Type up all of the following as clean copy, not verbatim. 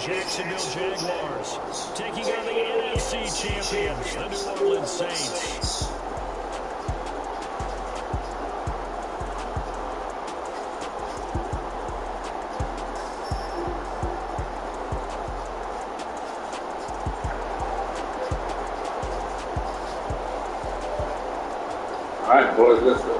Jacksonville Jaguars, taking on the NFC champions, the New Orleans Saints. All right, boys, let's go.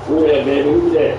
Who that, baby? Who that?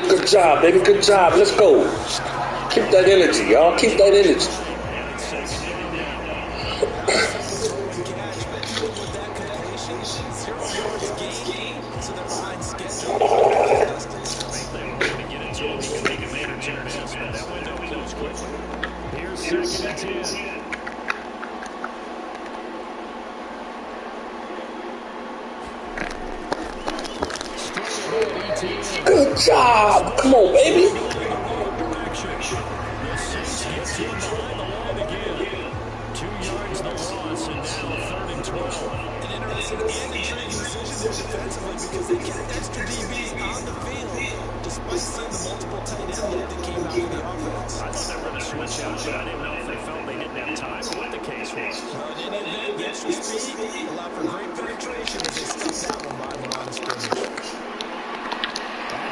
Good job, baby. Good job. Let's go. Keep that energy, y'all. Keep that energy. Good job. Come on, baby.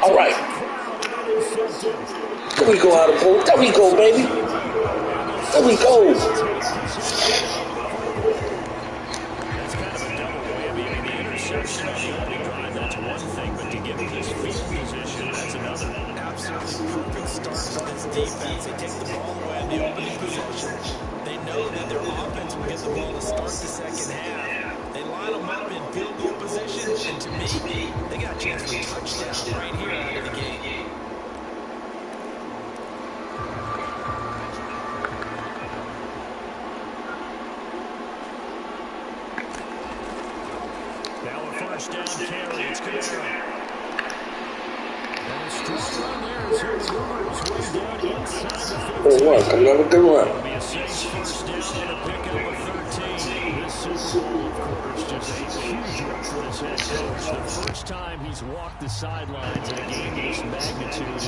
All right. There we go, out of boat. There we go, baby. There we go. That's kind of a double whammy. I mean, the interception on the opening drive, that's one thing, but to give him his field position, that's another. Absolutely perfect start for this defense. They take the ball away in the opening possession. They know that their offense will get the ball to start the second half. They line them up in field goal position, and to me, they got a chance for a touchdown right here out of the gate. Now a first down carry. It's Kamara. And a strong run there as he maneuvers way down inside the 15. Good run. Another good run. It'll be a Saints first down and a pickup of 13. This Super Bowl, of course, just a huge one for his head coach. The first time he's walked the sidelines in a game of this magnitude.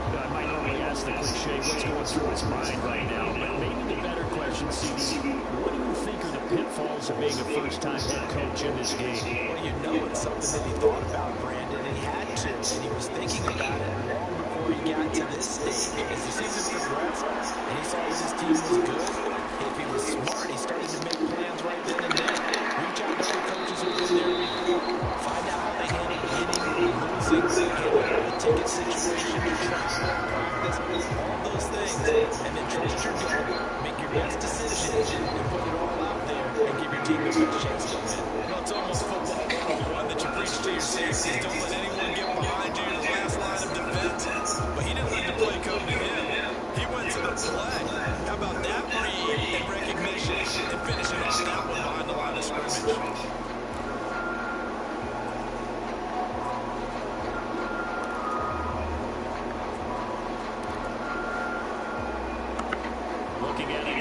I might normally ask the cliche, what's going through his mind right now? But maybe the better question, CD, what do you think are the pitfalls of being a first-time head coach in this game? Well, you know it's something that he thought about, Brandon, and he had to, and he was thinking about it long before he got to this stage. As the season progressed, and he saw that his team was good, if he was smart, he started to make plans right then and there. Reach out to other coaches who've been there before, find out how they handle winning, losing, the ticket situation, your travel, practice, all those things, and then trust your gut, make your best decision, and put it all out there, and give your team the best chance to win. Well, it's almost football 101 that you preach to your safeties. Don't let anyone get behind you in the last line of defense. But he didn't let the play come to him. He went to the play.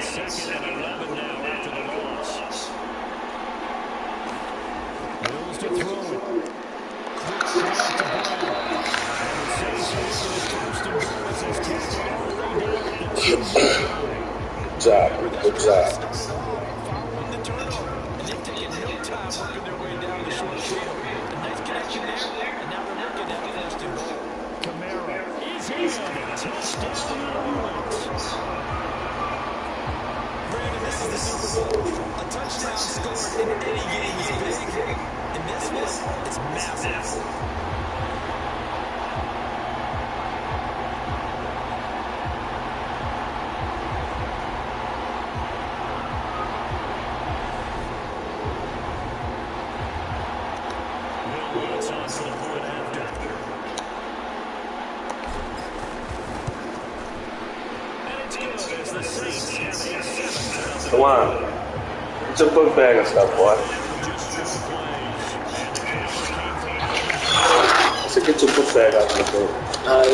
second and 11 now after the loss. Mills to throw it. Quick throw to Brown. And the Saints are into the first and goal as he's tackled all the way down at the 2-0 line. Good job. Good job. Following the turnover. And they've taken no time working their way down the short field. A nice connection there. And now they're looking at first and goal. Kamara is in. Touchdown, New Orleans. Brandon, this is the Super Bowl. A touchdown scored in any game is big. In this one, it's massive. Come on. Get your book bag and stuff, boy. So get your book bag out of the book. Hey.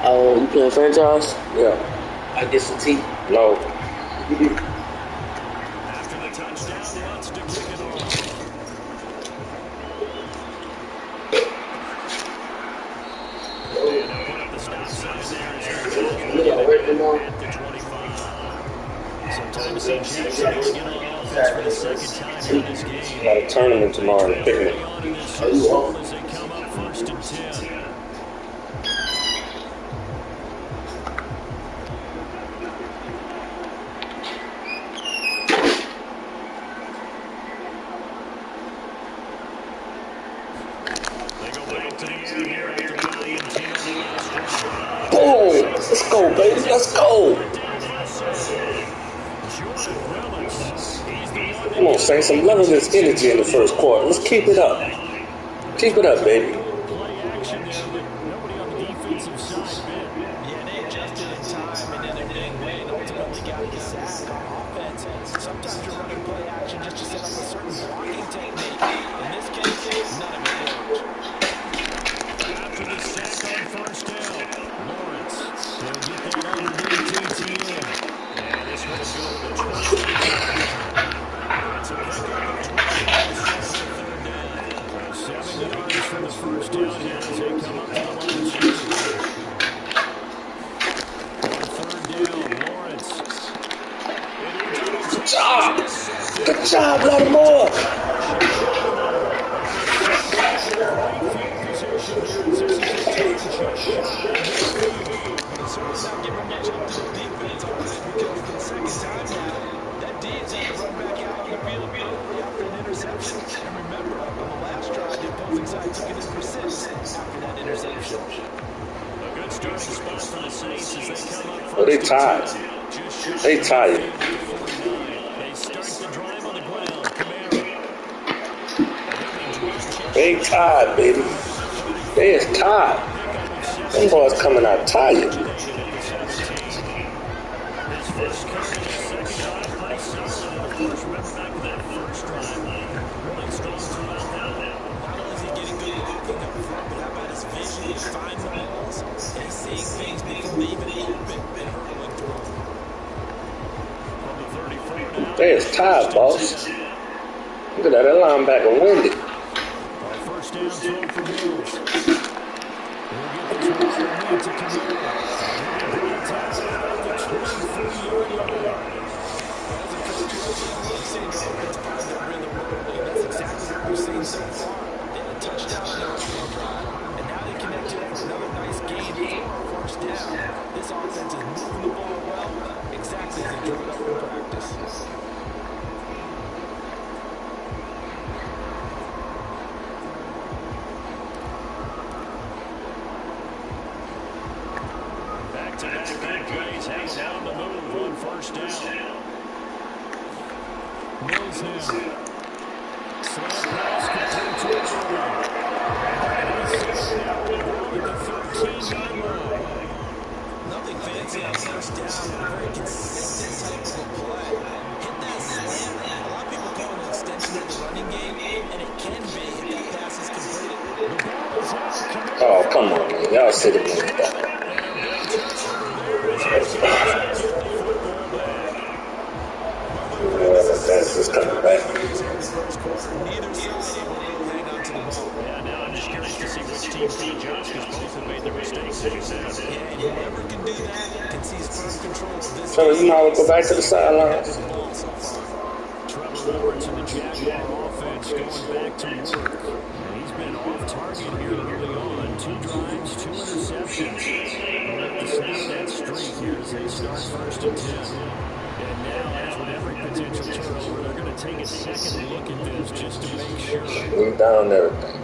Oh, you playing franchise? Yeah. I get some tea. No. After the touchdown, wants to kick it off. And put up the stop sign there as at the 25. So time to see Jackson get on offense for the second time in this game. Got a tournament tomorrow in the picnic. On in this Super Bowl as they come up first and 10. Boom! Let's go, baby. Let's go. Come on, Saints. I'm loving this energy in the first quarter. Let's keep it up. Keep it up, baby. Play action there, but nobody on the defensive side bit. Yeah, they adjusted in time and in a big way and ultimately got the sack on offense. Sometimes you're running play action just to set up a certain blocking technique. In this case, none of it worked. After the sack on first down, Lawrence, he'll get that underneath TTN. And this one's going to 20. That's a pickup of 20 on 7 yards from the first down here as they come up to the line of scrimmage. On third down, Lawrence. Good job. Good job, Lattimore. Oh, they tired. They tired. They start the drive on the ground. Kamara. They tired, baby. They is tired. Them boys coming out tired. They is tired, boss. Look at that linebacker winded. First down throw for Mills. He'll get this ball to Kamara. That's exactly what we've seen so far. They had a touchdown on their opening drive, and now they connected for another nice game for first down. This offense is moving the ball well, exactly as they drew it up in practice. Back-to-back big plays have them on the move on first down. Mills now. Slant pass complete to Brown. Nothing fancy on first down, but a very consistent type of a play. Hit that slant. A lot of people call it an extension of the running game, and it can be if that pass is completed. The ball is out. Oh, come on, man. Y'all sit it with that. So you might go back to the sidelines. Trevor Lawrence and the Jaguar offense going back to work. And he's been off target here early on. 2 drives, 2 interceptions. We'll have to snap that streak here as they start first and 10. And now, as with every potential turnover, they're going to take a second look at this just to make sure. Move down everything.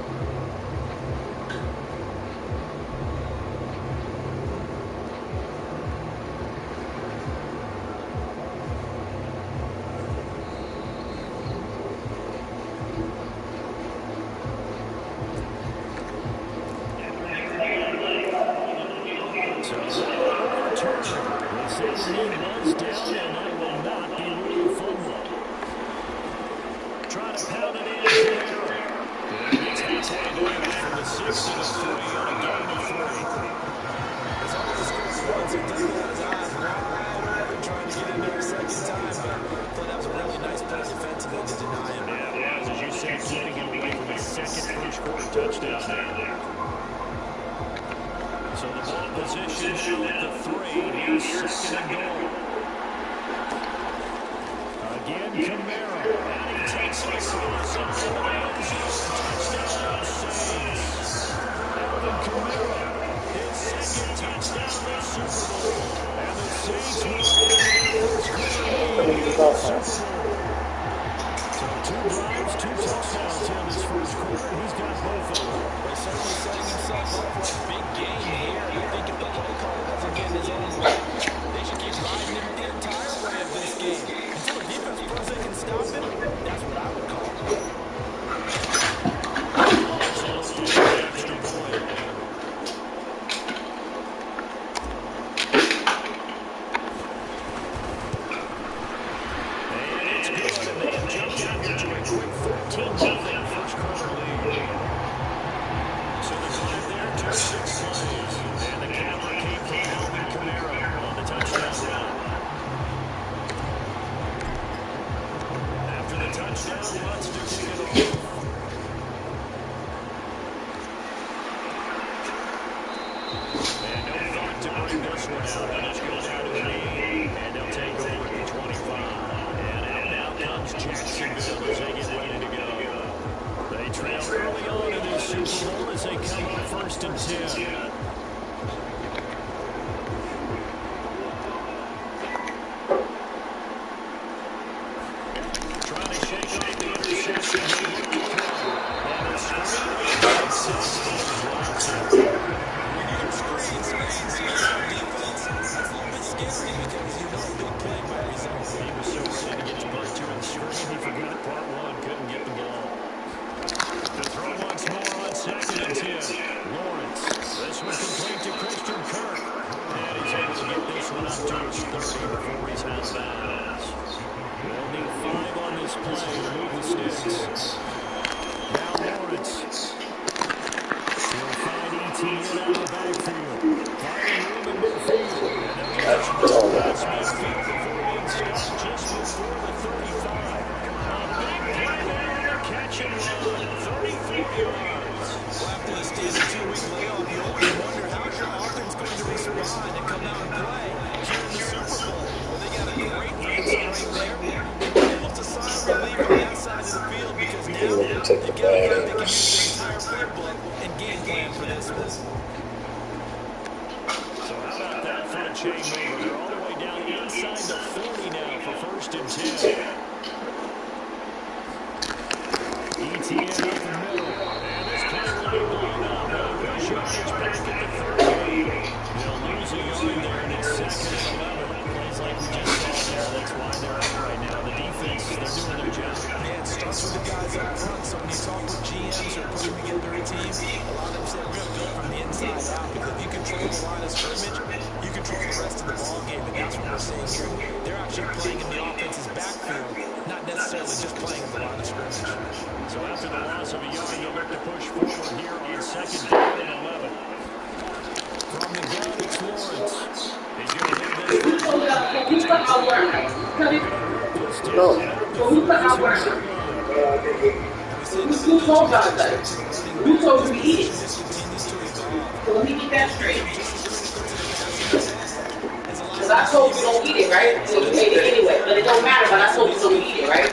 Because I told you don't eat it, right? So you ate it anyway. But it don't matter, but I told you don't eat it, right?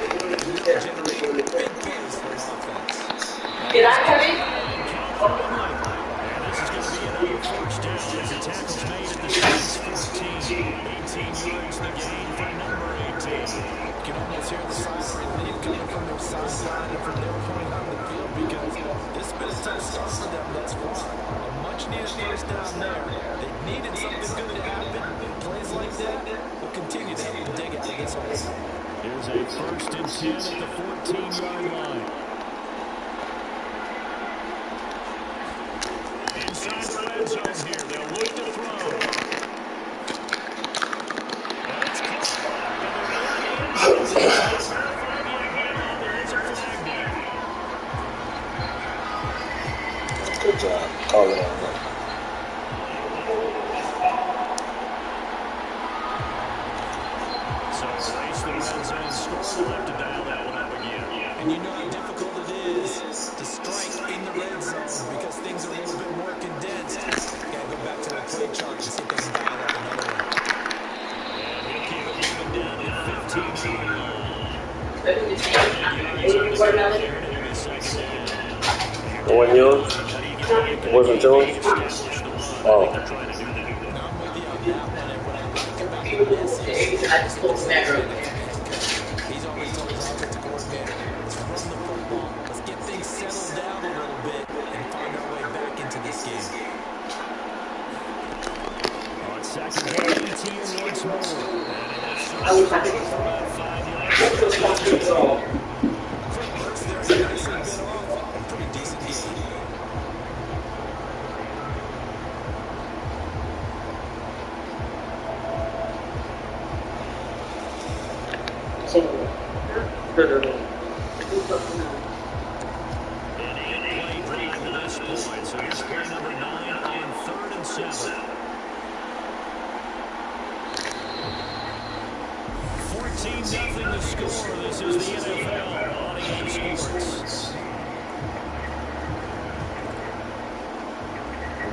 Did I cut it? And this is going to be another first down as the tackle's made at the Saints 14. 18 yards the gain for number 18. You can almost hear the siren lead coming from their sideline and from their point on the field because this has been a tough start for them thus far. A much-needed first down there. They needed something good to happen. Plays like that will continue to help them dig out of this hole. Here's a first and 10 at the 14-yard line. Inside the red zone here. They'll look to throw. That's caught. Good job. Call it out. So race the red zone score. We'll have to dial that one up again. And you know how difficult it is to strike in the red zone because things are a little bit more condensed. Got to go back to the play chart and see if they can dial up another one. And he'll keep it moving down to the 15-yard line. The one yours? Wasn't yours? Oh. I just spoke smack earlier. He's always told his offensive coordinator, let's run the football. Let's get things settled down a little bit and find our way back into this game. On second down, 18 once more. I was happy for about 5 yards. There's a nicely bit off. A pretty decent game. An 8-play drive to this point. So here's play number 9 on 3rd and 7. 14-0 the score. This is the NFL on EA Sports.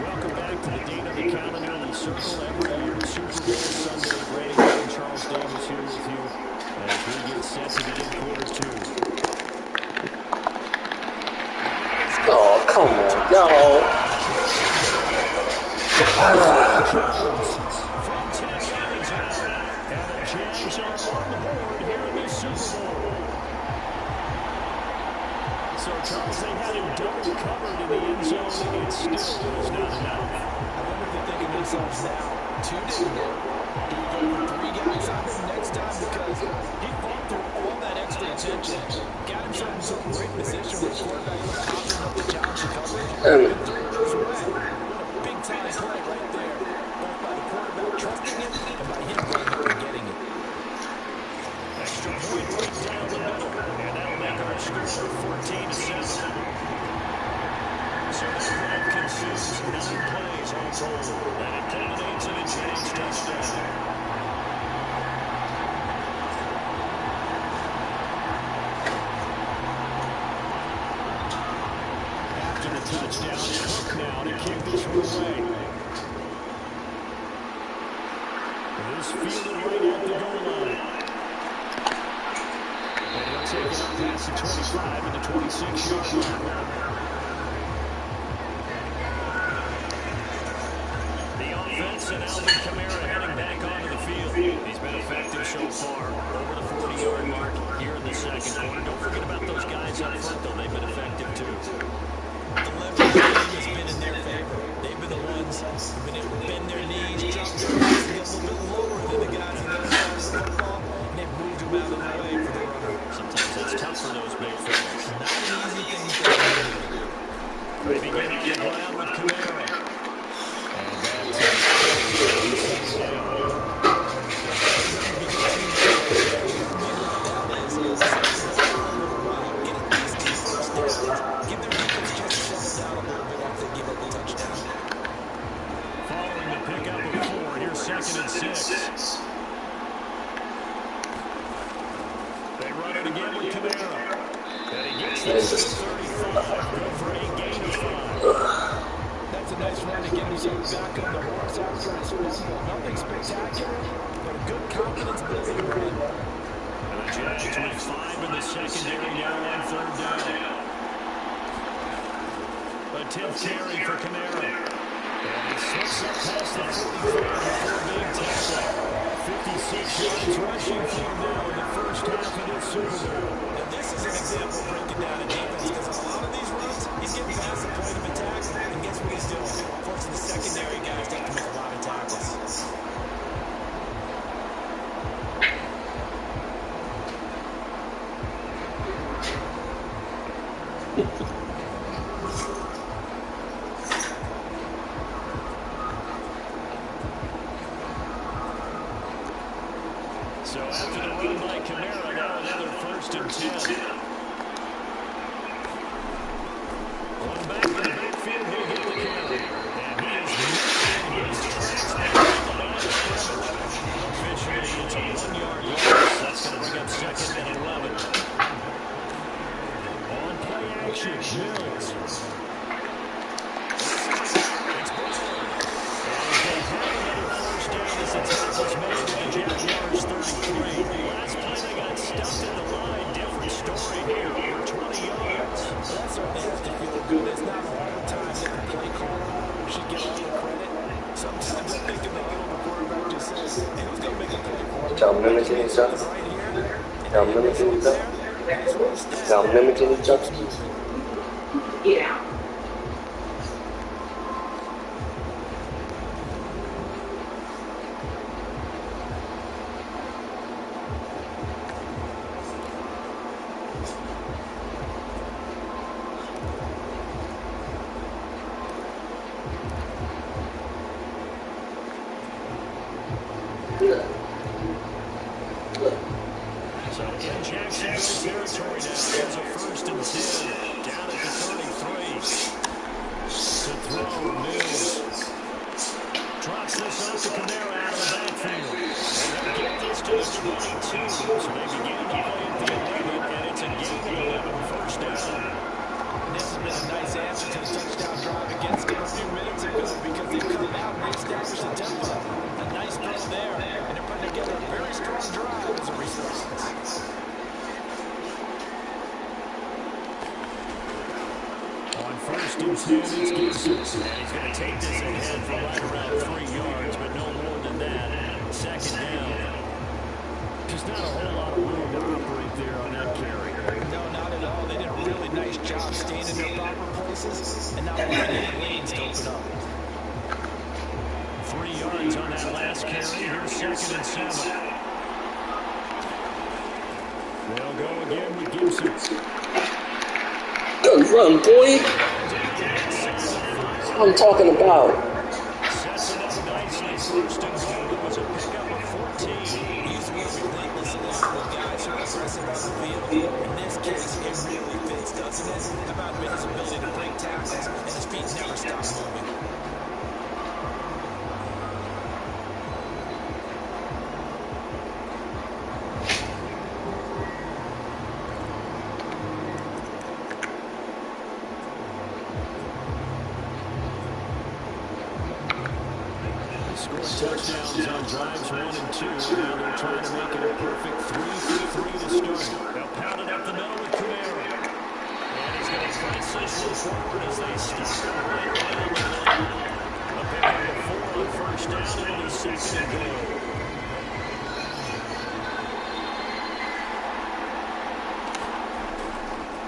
Welcome back to the date of the calendar and circle every year. Super Bowl Sunday. Brady and Charles Davis here with you as we get set to begin quarter 2. Oh, come on, y'all. From 10 yards out. And the Jags are on the board here in this Super Bowl. So, Charles, they had him double covered in the end zone. It still was not enough. I wonder if they're thinking themselves now, 2 didn't work. Do we go for 3 guys on him next time? Because he fought through all that extra attention, got himself into a great position with the quarterback popping up the challenge and coverage, and threw those away. What a big-time play right there, both by the quarterback trusting him and by him going up and getting it. Extra point right down the middle. And that'll make our score 14-7. So the spread consumes 9 plays all told. And it culminates in a Jags touchdown. After the touchdown, Cook now to kick this one away. This fielded right at the goal line. And he'll take it up past the 25 and the 26-yard line. The offense and Alvin Kamara heading back onto the field. He's been effective so far. Over the 40-yard mark here in the second quarter. Don't forget about those guys up front, though. They've been effective, too. The leverage game has been in their favor. They've been the ones who've been able to bend their knees, drop their knees, and get a little bit lower than the guys on the other side of the football, and they've moved them out of the way for the runner. Sometimes that's tough for those big fellas. Not an easy thing to do. They begin on the ground with Kamara. And that's Give their defense just to settle down a little bit after they give up the touchdown. following the pickup of 4, here's 2nd and 6. They run it again with Kamara. And he gets this to 35. Good for a gain of 5. That's a nice run to get himself back on the horse after his fumble. Nothing spectacular, confidence building run. And the Jags with 5 in the secondary now on 3rd down. A 10th carry for Kamara. And he slips up past the 45 before being tackled. 56 yards rushing for him now in the first half of this Super Bowl. And this is an example breaking down a defense, because on a lot of these runs, he's getting past the point of attack, and guess what he's doing? Forcing the secondary guys to have to make a lot of tackles. So after the run by Kamara, now another 1st and 10. One back in the backfield, he'll get the carry. And he is moving his tracks behind the line of scrimmage. Officially, it's a 1-yard loss. That's going to bring up 2nd and 11. On play action, Mills. It's Butler. And they have another 1st down as the tackle's made to the Jaguars 33. Last play they got stuffed in the line. Different story here, over 20 yards. That certainly has to feel good. It's not all the time that the play caller should get all the credit. Sometimes I think about it when the quarterback just says, hey, who's going to make a play for me? Y'all mimicking each other? Y'all mimicking each other? Y'all mimicking each other? Yeah. So in Jacksonville territory now, there's a 1st and 10. Down at the 33. To throw, Mills. Drops this off to Kamara out of the backfield. And they'll get this to the 22. So they begin to play at the 11, and it's a gain of 11, 1st down. And this has been a nice answer to the touchdown drive against them a few minutes ago, because they've come out and established the tempo. A nice throw there, and they're putting together a very strong drive as a result. On 1st and 10, it's Gibson. And he's going to take this ahead for right around 3 yards, but no more than that. 2nd down. Just not a whole lot of room to operate there on that carry. No, not at all. They did a really nice job staying in their proper places and not letting any lanes to open up. 3 yards on that last carry. Here's 2nd and 7. They'll go again with Gibson. Good run, boy. That's what I'm talking about. Sets it up nicely. 1st and goal. It was a pickup of 14. He's working relentlessly with guys who are aggressive on the field. In this case, it really fits, doesn't it? How about his ability to break tackles, and his feet never stop moving. Touchdowns on drives 1 and 2. Now they're trying to make it a perfect 3-for-3 to start. They'll pound it up the middle with Kamara. And he's going to press this one forward as they stop it right around the middle. A pickup of 4 on 1st down, and it's 2nd and goal.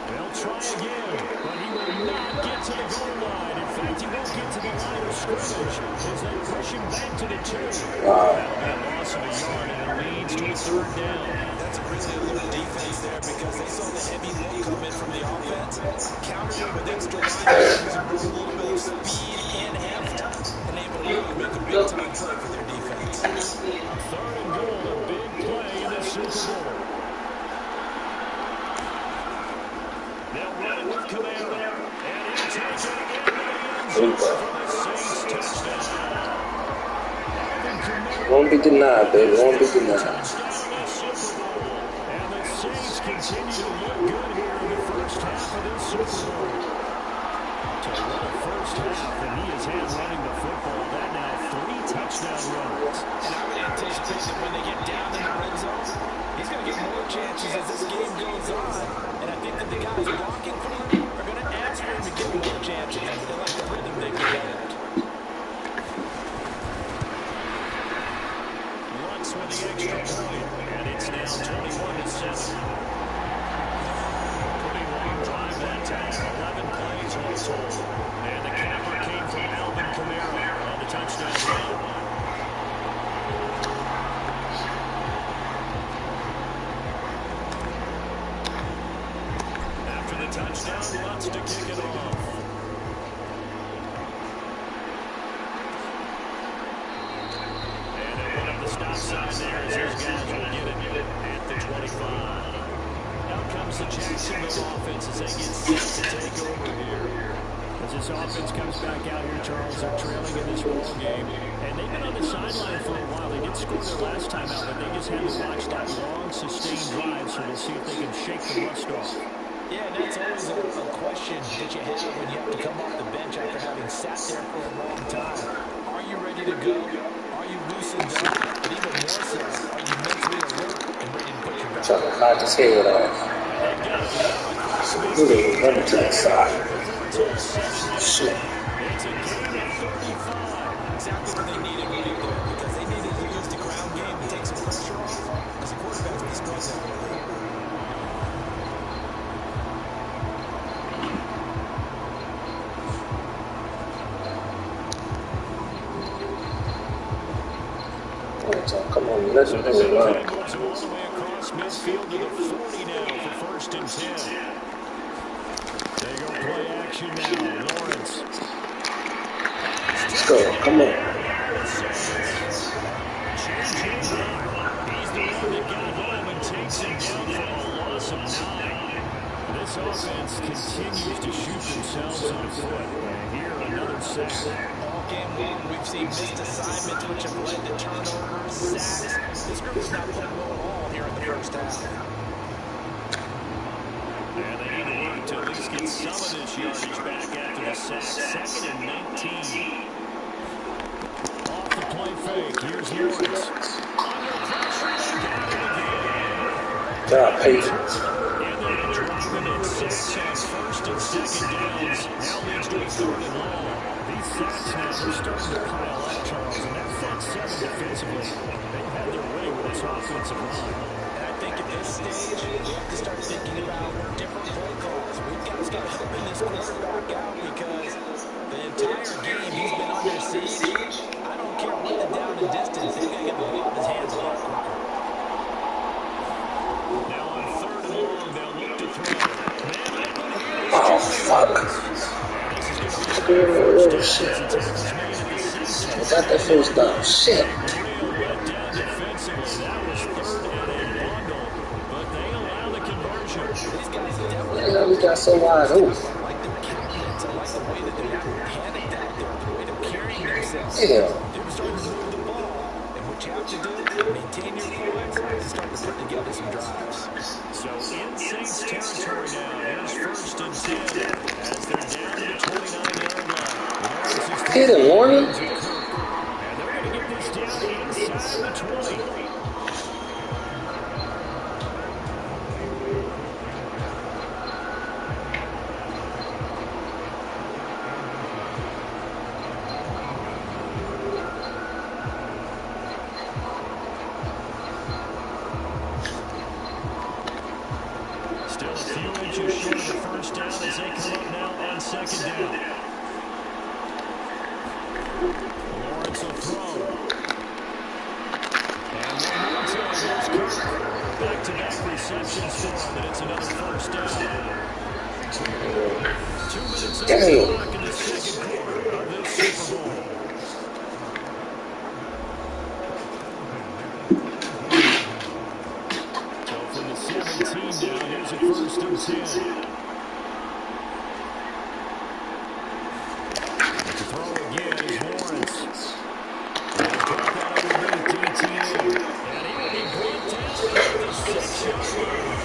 They'll try again, but he will not get to the goal line. In fact, he won't get to the line of scrimmage as they push him back to the 2. That'll be a loss of a yard, and it leads to a 3rd down. That's a really alert defense there, because they saw the heavy load come in from the offense, countered it with extra linebackers and brought a little bit of speed and heft, and able to really make a big-time play for their defense. 3rd and goal, a big play in the Super Bowl. They'll run it with Kamara, and he'll take it again to the end zone for the Saints touchdown. Won't be denied, baby. Won't be denied. Touchdown in the Super Bowl. And the Saints continue to look good here in the first half of this Super Bowl. So what a first half, and he has had running the football. That now 3 touchdown runs. And I would anticipate that when they get down to coaches as this game goes on, and I think that the guys blocking for him are going to ask for him to get more chances. They like the rhythm they've developed. Lutz with the extra point, and it's now 21-7. Pretty long drive that time, 11 plays all told. And the capper came from Alvin Kamara on the touchdown run. Touchdown, Lutz to kick it off. And they put up the stop sign there as those guys will get it at the 25. Now comes the Jacksonville offense as they get set to take over here. As this offense comes back out here, Charles, they're trailing in this ball game. And they've been on the sideline for a while. They did score their last time out, but they just had to watch that long, sustained drive, so we'll see if they can shake the rust off. Yeah, and that's always a question that you have when you have to come off the bench after having sat there for a long time. Are you ready to go? Are you loosened up? But even more so, are you mentally alert and ready to put your best Trying to knock his head off. Who did he run to the side? Shit. It's a game of 35. Exactly what they needed right there, because they needed to use the ground game to take some pressure off as the quarterback's been struggling. Come on, let's run. All the way across midfield to the 40 now for 1st and 10. They go play action now. Lawrence. Let's go. Come on. He's the one that got home and takes him down for a loss of 9. This offense continues to shoot themselves in the foot. And here, another sack. All game long, we've seen missed assignments which have led to turnovers, sacks. This group is not playing well at all here in the first half. And they need to work to at least get some of this yardage back after the sack. 2nd and 19. Off the play fake. Here's Lawrence. Under pressure. Got it again. God, patience. And they're dropping in sacks on 1st and 2nd downs. Now leads to a 3rd and long. These sacks now, they're starting to pile up, Charles, and that front seven defensively, they've had their way with this offensive line. And I think at this stage, we have to start thinking about different play calls. We've got to start helping this quarterback out because the entire game he's been under siege. I don't care what the down and distance, they've got to get the ball in his hands a lot quicker. Now on 3rd and long, they'll look to throw. Oh, fuck. Oh, shit. I got that first down. Shit. Yeah, we got so wide open. I like their countenance. I like the way that they're not panicked out there, the way they're carrying themselves. Yeah. They're starting to move the ball. And what you have to do, maintain your points and start to put together some drives. So in Saints territory now, here's 1st and 10 as they're down to the 29-yard line. Hit a warning. And they're going to get this down inside the 20. Still a few inches short of the 1st down as they come up now on 2nd down. Lawrence will throw. And one more time, here's Kirk. Back-to-back receptions for him, and it's another 1st down. 2 minutes on the clock in the 2nd quarter of this Super Bowl. So from the 17 now, here's a 1st and 10. To throw again is Lawrence. And drop that underneath DT. And he will be brought down at the 6-yard line.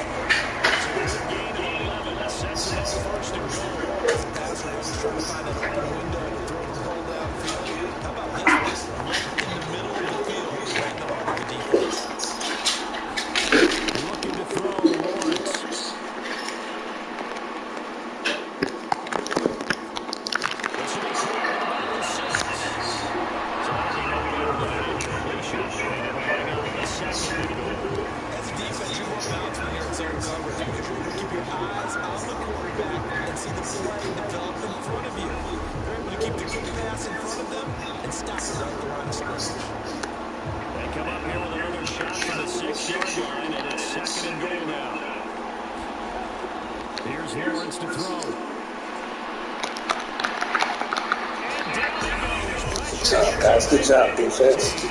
So a gain of 11. Sets it up 1st and goal. As a passer, he's trying to find an open window to throw the ball downfield. How about this one? Right in the middle of the field, right in the heart of the defense. Looking to throw. Lawrence to throw. And down he goes. Good job, guys. Good job, defense. The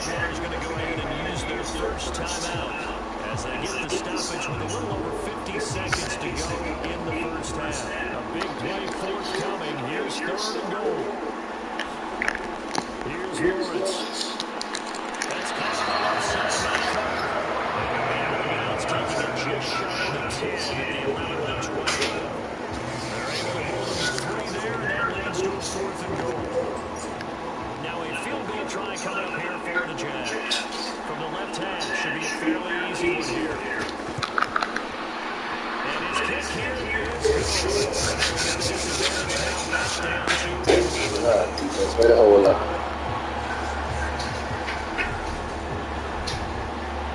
Jaguars going to go ahead and use their first timeout as they get the stoppage with a little over 50 seconds to go in the first half. A big play forthcoming. Here's 3rd and goal. Here's Lawrence. That's caught on the left side. It's taking it just shy of the 10 at the 11-20. They're able to hold them to 3 there, and that leads to a 4th and goal. Now a field goal try coming up here for the Jags. From the left hand, should be a fairly easy one here. And his kick here is good. Disadvantage now back down to Defense, way to hold up.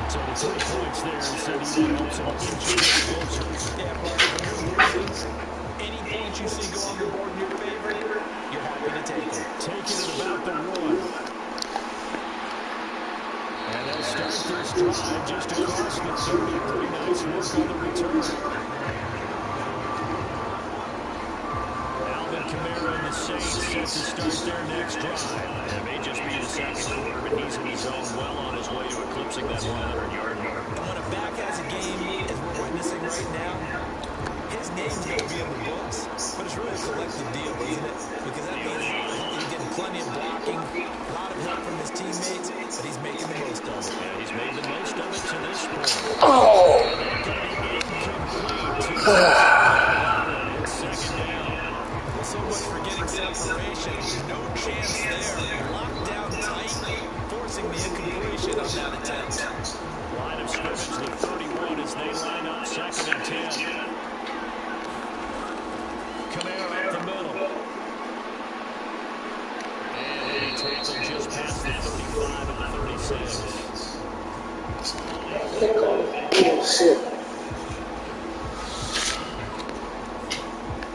So the 3 points there, and said he helps him into the closer. Yeah, but any points you see go on the board in your favor, you're happy to take it. Take it at about the 1. And they'll start this drive just across the 30. Pretty nice work on the return. Alvin Kamara and the Saints set to start their next drive. It may just be the second quarter, but he's in his zone well on his way to eclipsing that 100-yard mark. And when a back has a game, as we're witnessing right now, his name's going to be in the books, but it's really a collective deal, isn't it? Because that means he's getting plenty of blocking, a lot of help from his teammates, but he's making the most of it. Yeah, he's made the most of it to this point. Oh! It's second down. Well, so much for getting separation. No chance there. Locked down tight, forcing the incompletion on that attempt. Line of scrimmage, the 31 as they line up 2nd and 10. Kamara up the middle. And he tackled just past the 35 and the 36. Oh, shit.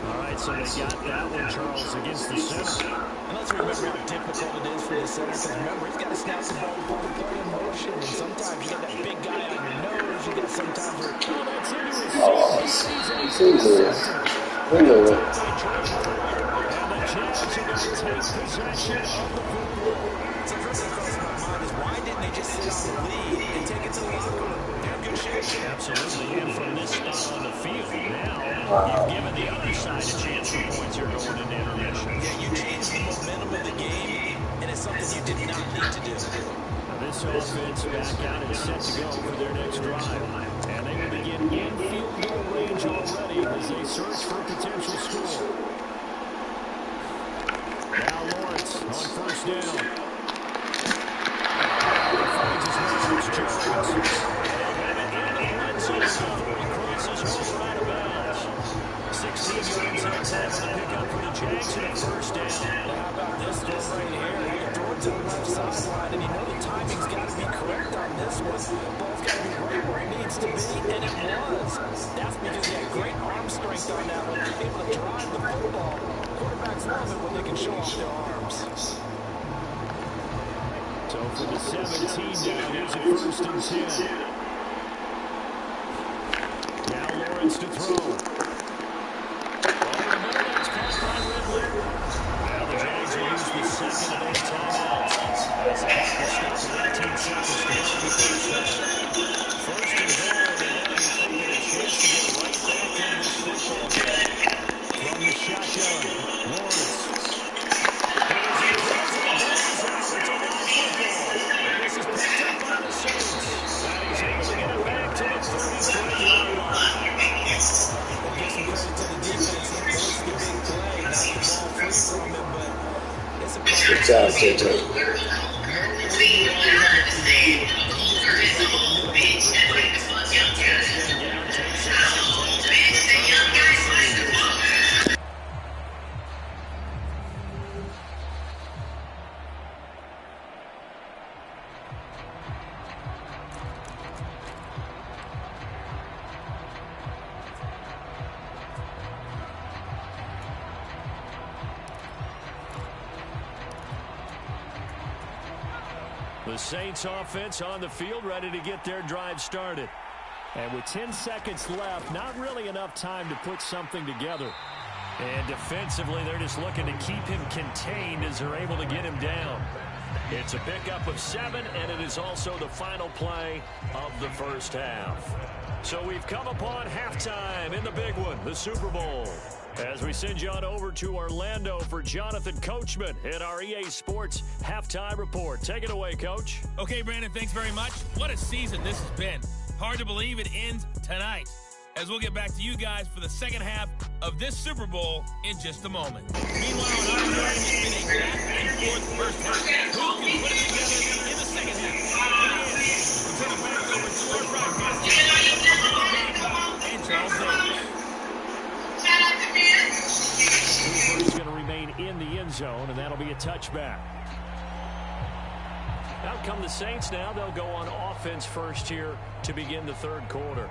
All right, so they got that one, Charles, against the center. And let's remember how difficult it is for the center, because remember, he's got to snap the ball before the play in motion, and sometimes you got that big guy on your nose, you got sometimes where, That's into his Oh, Jesus. We know it. And the Jags are going to take possession of the football. so first thing that crosses my mind is why didn't they just sit on the lead and take it to the locker room? They're in good shape. Absolutely, and from this spot on the field, now you've given the other side a chance for points. You're going into intermission. Yeah, you changed the momentum of the game, and it's something you did not need to do. Now this offense back out and set to go for their next drive. And they will begin in field goal range already as they search for a potential score. Now Lawrence on 1st down. He finds his man, it's Jones. Crosses over out of bounds. 16 yards on time to pick up for the Jags and a 1st down. Now, how about this throw right here? He threw it to the left sideline, and you know the timing's got to be correct on this one. The ball's got to be right where it needs to be, and it was. That's because he had great arm strength on that one. Able to drive the football. Quarterbacks love it when they can show off their arms. So for the 17 now, here's a 1st and 10. Now Lawrence to throw. Over the middle, that's caught by Ridley. Now the Jags will use the 2nd of 8 timeouts. As the clock will stop at 18 seconds to go in the first half. 1st and goal, and they're going to be taking a chance to get right back in this football game. From the shotgun, Lawrence. It's a live football. And this is picked up by the Saints. And he's able to get it back to the 33-yard line. We'll give some credit to the defense. They forced the big play, knocked the ball free from him, but it's a Good job, JJ. The Saints offense on the field, ready to get their drive started. And with 10 seconds left, not really enough time to put something together. And defensively, they're just looking to keep him contained as they're able to get him down. It's a pickup of 7, and it is also the final play of the first half. So we've come upon halftime in the big one, the Super Bowl. As we send you on over to Orlando for Jonathan Coachman in our EA Sports Halftime Report. Take it away, Coach. Okay, Brandon, thanks very much. What a season this has been. Hard to believe it ends tonight, as we'll get back to you guys for the second half of this Super Bowl in just a moment. Meanwhile, in our game, it's been a back-and-forth first half. Who can put it together in the second half? We'll turn it back over to our broadcast and Charles Davis. Cooper is going to remain in the end zone, and that'll be a touchback. Out come the Saints now. They'll go on offense first here to begin the third quarter.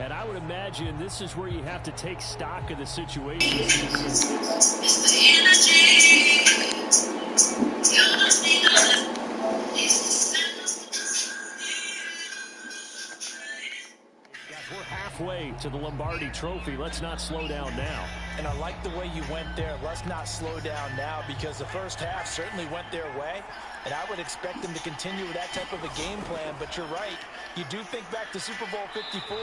And I would imagine this is where you have to take stock of the situation. It's the energy. You must be the We're halfway to the Lombardi Trophy. Let's not slow down now. And I like the way you went there. Let's not slow down now, because the first half certainly went their way. And I would expect them to continue with that type of a game plan. But you're right. You do think back to Super Bowl 54.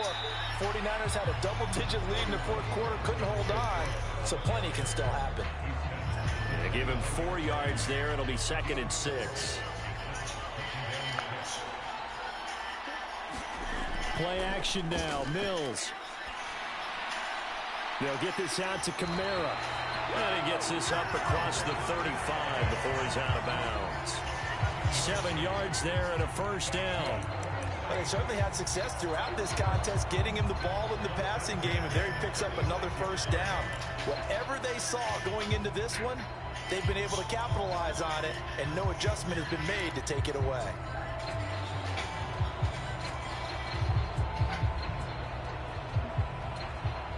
49ers had a double-digit lead in the fourth quarter, couldn't hold on. So plenty can still happen. They give him 4 yards there. It'll be 2nd and 6. Play action now. Mills. They'll get this out to Kamara. And he gets this up across the 35 before he's out of bounds. 7 yards there and a first down. Well, they certainly had success throughout this contest, getting him the ball in the passing game, and there he picks up another first down. Whatever they saw going into this one, they've been able to capitalize on it, and no adjustment has been made to take it away.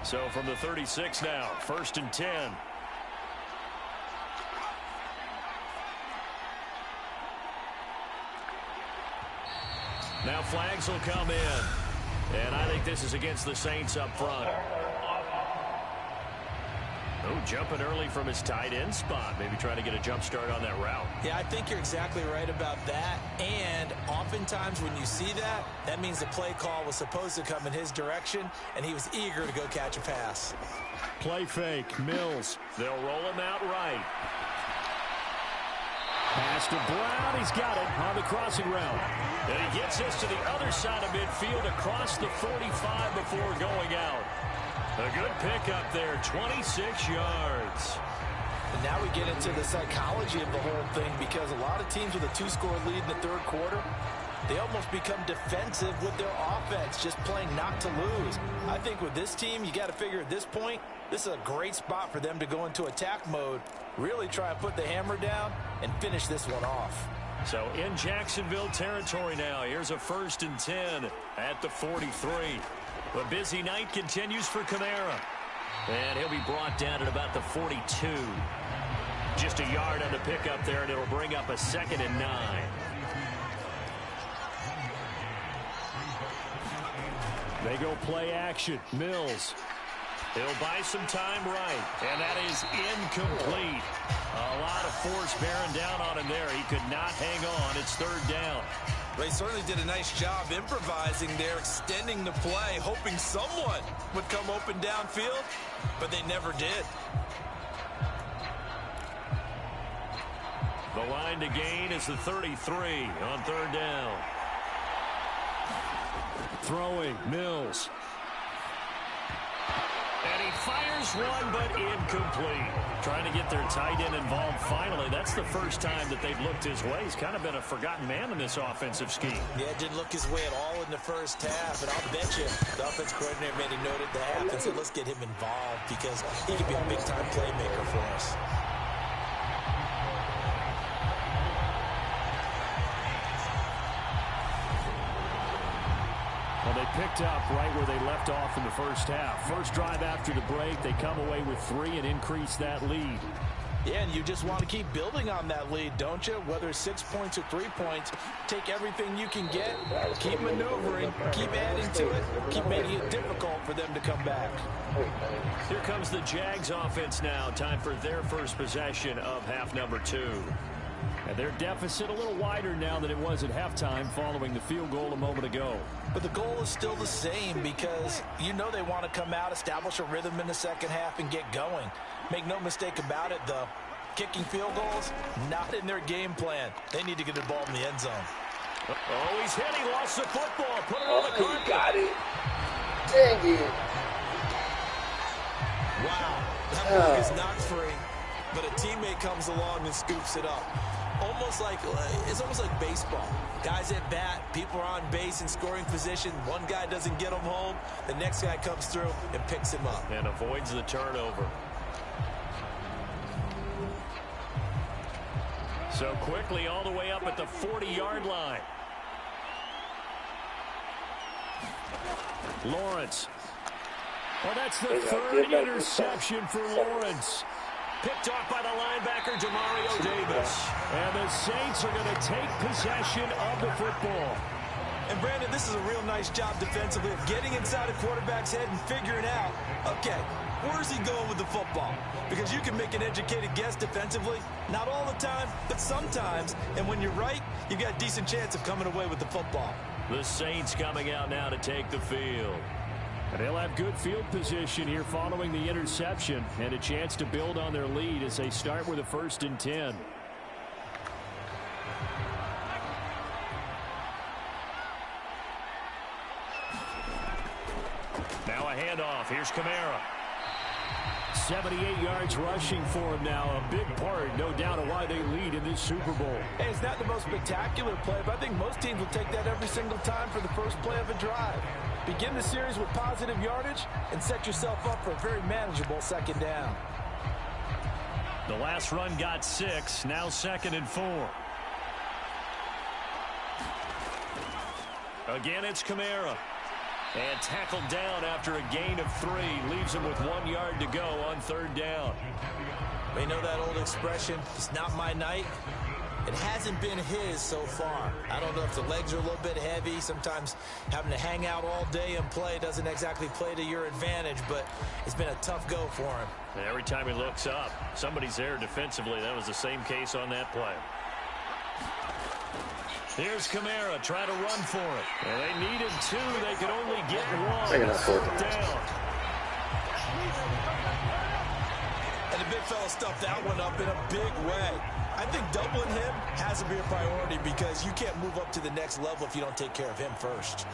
So from the 36 now, 1st and 10. Now flags will come in. And I think this is against the Saints up front. Oh, jumping early from his tight end spot. Maybe trying to get a jump start on that route. Yeah, I think you're exactly right about that. And oftentimes when you see that, that means the play call was supposed to come in his direction, and he was eager to go catch a pass. Play fake. Mills. They'll roll him out right. Pass to Brown. He's got it on the crossing route. And he gets this to the other side of midfield across the 45 before going out. A good pickup there, 26 yards. And now we get into the psychology of the whole thing, because a lot of teams with a 2-score lead in the third quarter, they almost become defensive with their offense, just playing not to lose. I think with this team, you got to figure at this point, this is a great spot for them to go into attack mode, really try and put the hammer down and finish this one off. So in Jacksonville territory now, here's a 1st and 10 at the 43. The busy night continues for Kamara. And he'll be brought down at about the 42. Just a yard on the pickup there, and it'll bring up a 2nd and 9. They go play action. Mills. He'll buy some time right. And that is incomplete. A lot of force bearing down on him there. He could not hang on. It's 3rd down. They certainly did a nice job improvising there, extending the play, hoping someone would come open downfield, but they never did. The line to gain is the 33 on 3rd down. Throwing, Mills. And he fires one, but incomplete. Trying to get their tight end involved finally. That's the first time that they've looked his way. He's kind of been a forgotten man in this offensive scheme. Yeah, didn't look his way at all in the first half. And I'll bet you the offense coordinator made a note of that and said, let's get him involved, because he could be a big-time playmaker for us. Well, they picked up right where they left off in the first half. First drive after the break, they come away with 3 and increase that lead. Yeah, and you just want to keep building on that lead, don't you? Whether it's 6 points or 3 points, take everything you can get, keep maneuvering, keep adding to it, keep making it difficult for them to come back. Here comes the Jags offense now. Time for their first possession of half number 2. And their deficit a little wider now than it was at halftime following the field goal a moment ago. But the goal is still the same because you know they want to come out, establish a rhythm in the second half, and get going. Make no mistake about it, though. Kicking field goals, not in their game plan. They need to get the ball in the end zone. Oh, he's hit. He lost the football. Put it on the carpet. He got it. Dang it. Wow. That ball is not free, but a teammate comes along and scoops it up. It's almost like baseball. Guys at bat, people are on base in scoring position. One guy doesn't get him home. The next guy comes through and picks him up. And avoids the turnover. So quickly all the way up at the 40-yard line. Lawrence. Oh, that's the third interception for Lawrence. Picked off by the linebacker, Demario Davis. And the Saints are going to take possession of the football. And, Brandon, this is a real nice job defensively of getting inside a quarterback's head and figuring out, okay, where's he going with the football? Because you can make an educated guess defensively. Not all the time, but sometimes. And when you're right, you've got a decent chance of coming away with the football. The Saints coming out now to take the field. And they'll have good field position here following the interception and a chance to build on their lead as they start with a 1st and 10. Now a handoff. Here's Kamara. 78 yards rushing for him now. A big part, no doubt, of why they lead in this Super Bowl. Hey, it's not the most spectacular play, but I think most teams will take that every single time for the first play of a drive. Begin the series with positive yardage and set yourself up for a very manageable second down. The last run got 6. Now 2nd and 4. Again, it's Kamara. And tackled down after a gain of 3. Leaves him with 1 yard to go on 3rd down. We know that old expression, it's not my night. It hasn't been his so far. I don't know if the legs are a little bit heavy. Sometimes having to hang out all day and play doesn't exactly play to your advantage, but it's been a tough go for him. And every time he looks up, somebody's there defensively. That was the same case on that play. Here's Kamara, try to run for it. And they needed 2. They could only get 1. Down. And the big fella stuffed that one up in a big way. I think doubling him has to be a priority because you can't move up to the next level if you don't take care of him first.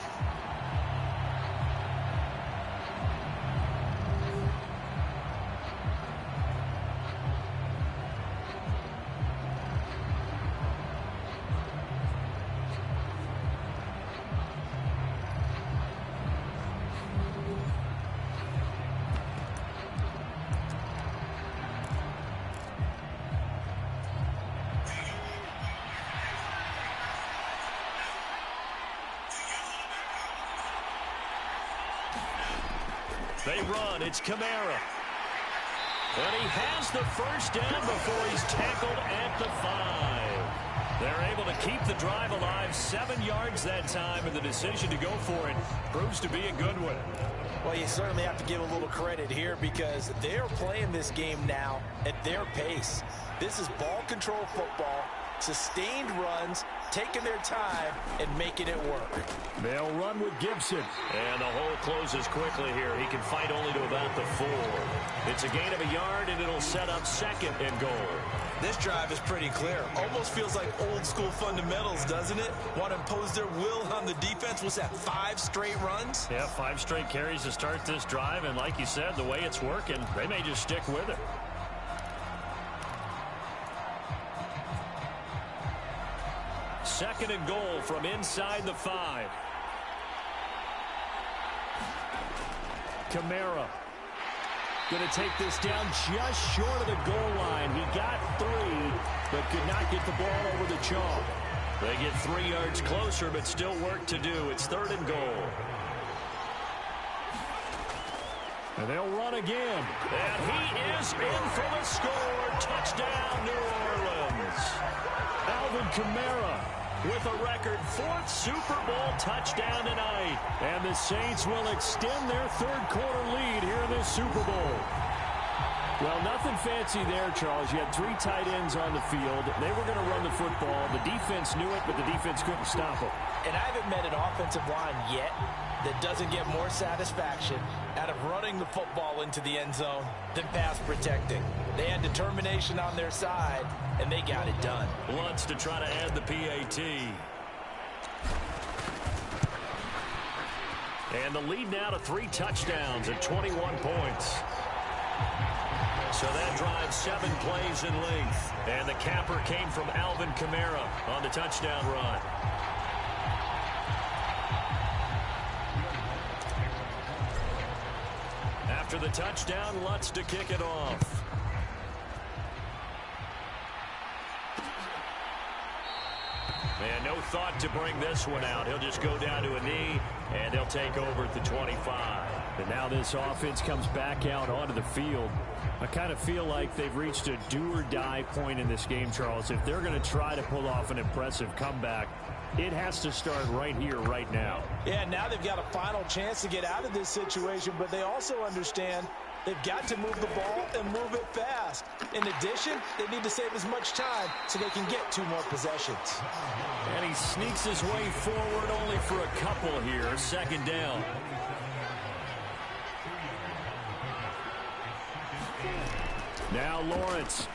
They run. It's Kamara. And he has the first down before he's tackled at the 5. They're able to keep the drive alive. 7 yards that time, and the decision to go for it proves to be a good one. Well, you certainly have to give a little credit here because they're playing this game now at their pace. This is ball control football, sustained runs, taking their time and making it work. They'll run with Gibson. And the hole closes quickly here. He can fight only to about the 4. It's a gain of a yard, and it'll set up 2nd and goal. This drive is pretty clear. Almost feels like old school fundamentals, doesn't it? Want to impose their will on the defense. Was that 5 straight runs? Yeah, 5 straight carries to start this drive. And like you said, the way it's working, they may just stick with it. Second and goal from inside the 5. Kamara going to take this down just short of the goal line. He got 3, but could not get the ball over the chalk. They get 3 yards closer, but still work to do. It's 3rd and goal. And they'll run again. And he is in for the score. Touchdown, New Orleans. Alvin Kamara with a record 4th Super Bowl touchdown tonight. And the Saints will extend their third-quarter lead here in this Super Bowl. Well, nothing fancy there, Charles. You had 3 tight ends on the field. They were going to run the football. The defense knew it, but the defense couldn't stop them. And I haven't met an offensive line yet that doesn't get more satisfaction out of running the football into the end zone than pass protecting. They had determination on their side, and they got it done. Lutz to try to add the PAT. And the lead now to 3 touchdowns at 21 points. So that drives 7 plays in length. And the capper came from Alvin Kamara on the touchdown run. After the touchdown, Lutz to kick it off. And no thought to bring this one out. He'll just go down to a knee, and they'll take over at the 25. And now this offense comes back out onto the field. I kind of feel like they've reached a do-or-die point in this game, Charles. If they're going to try to pull off an impressive comeback, it has to start right here, right now. Yeah, now they've got a final chance to get out of this situation, but they also understand they've got to move the ball and move it fast. In addition, they need to save as much time so they can get 2 more possessions. And he sneaks his way forward only for a couple here. 2nd down. Now Lawrence.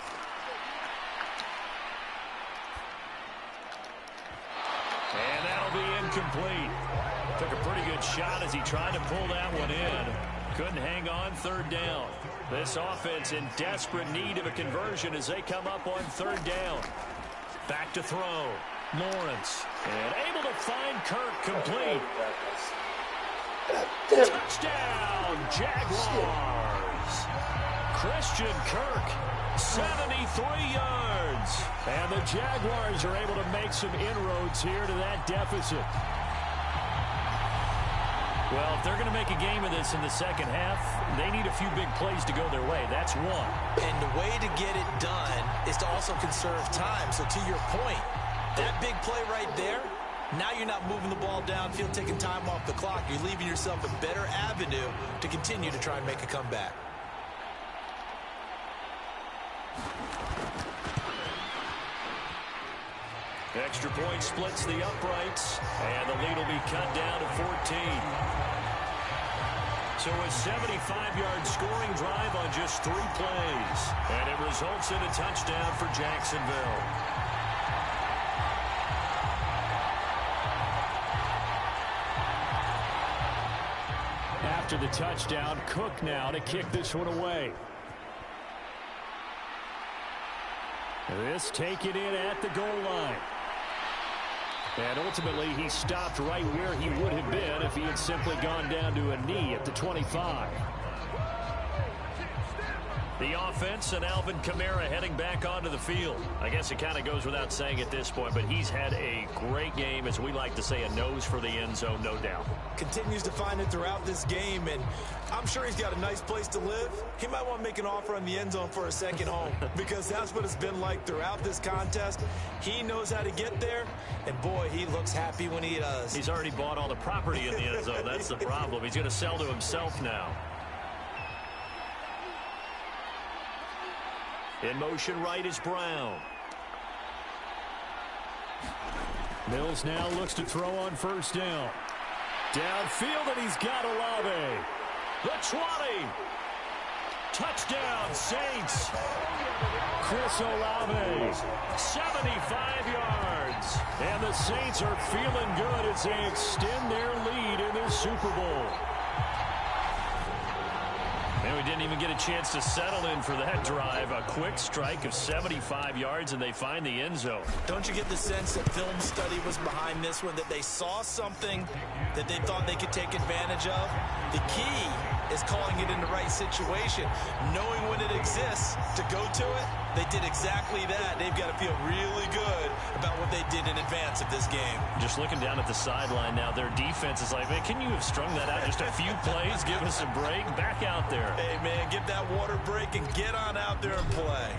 And that'll be incomplete. Took a pretty good shot as he tried to pull that one in. Couldn't hang on 3rd down. This offense in desperate need of a conversion as they come up on 3rd down. Back to throw. Lawrence. And able to find Kirk complete. Touchdown, Jaguars. Christian Kirk, 73 yards. And the Jaguars are able to make some inroads here to that deficit. Well, if they're going to make a game of this in the second half, they need a few big plays to go their way. That's one. And the way to get it done is to also conserve time. So to your point, that big play right there, now you're not moving the ball downfield, taking time off the clock. You're leaving yourself a better avenue to continue to try and make a comeback. Extra point splits the uprights, and the lead will be cut down to 14. So a 75-yard scoring drive on just 3 plays, and it results in a touchdown for Jacksonville. After the touchdown, Cook now to kick this one away. This take it in at the goal line. And ultimately, he stopped right where he would have been if he had simply gone down to a knee at the 25. The offense and Alvin Kamara heading back onto the field. I guess it kind of goes without saying at this point, but he's had a great game, as we like to say, a nose for the end zone, no doubt. Continues to find it throughout this game, and I'm sure he's got a nice place to live. He might want to make an offer on the end zone for a second home, because that's what it's been like throughout this contest. He knows how to get there, and boy, he looks happy when he does. He's already bought all the property in the end zone. That's the problem. He's going to sell to himself now. In motion right is Brown. Mills now looks to throw on 1st down. Downfield, and he's got Olave. The 20. Touchdown, Saints. Chris Olave, 75 yards. And the Saints are feeling good as they extend their lead in this Super Bowl. And we didn't even get a chance to settle in for that drive. A quick strike of 75 yards, and they find the end zone. Don't you get the sense that film study was behind this one, that they saw something that they thought they could take advantage of? The key is calling it in the right situation, knowing when it exists to go to it, They did exactly that. They've got to feel really good about what they did in advance of this game. Just looking down at the sideline now, their defense is like, man, can you have strung that out just a few plays? Give us a break. Back out there. Hey, man, give that water break and get on out there and play.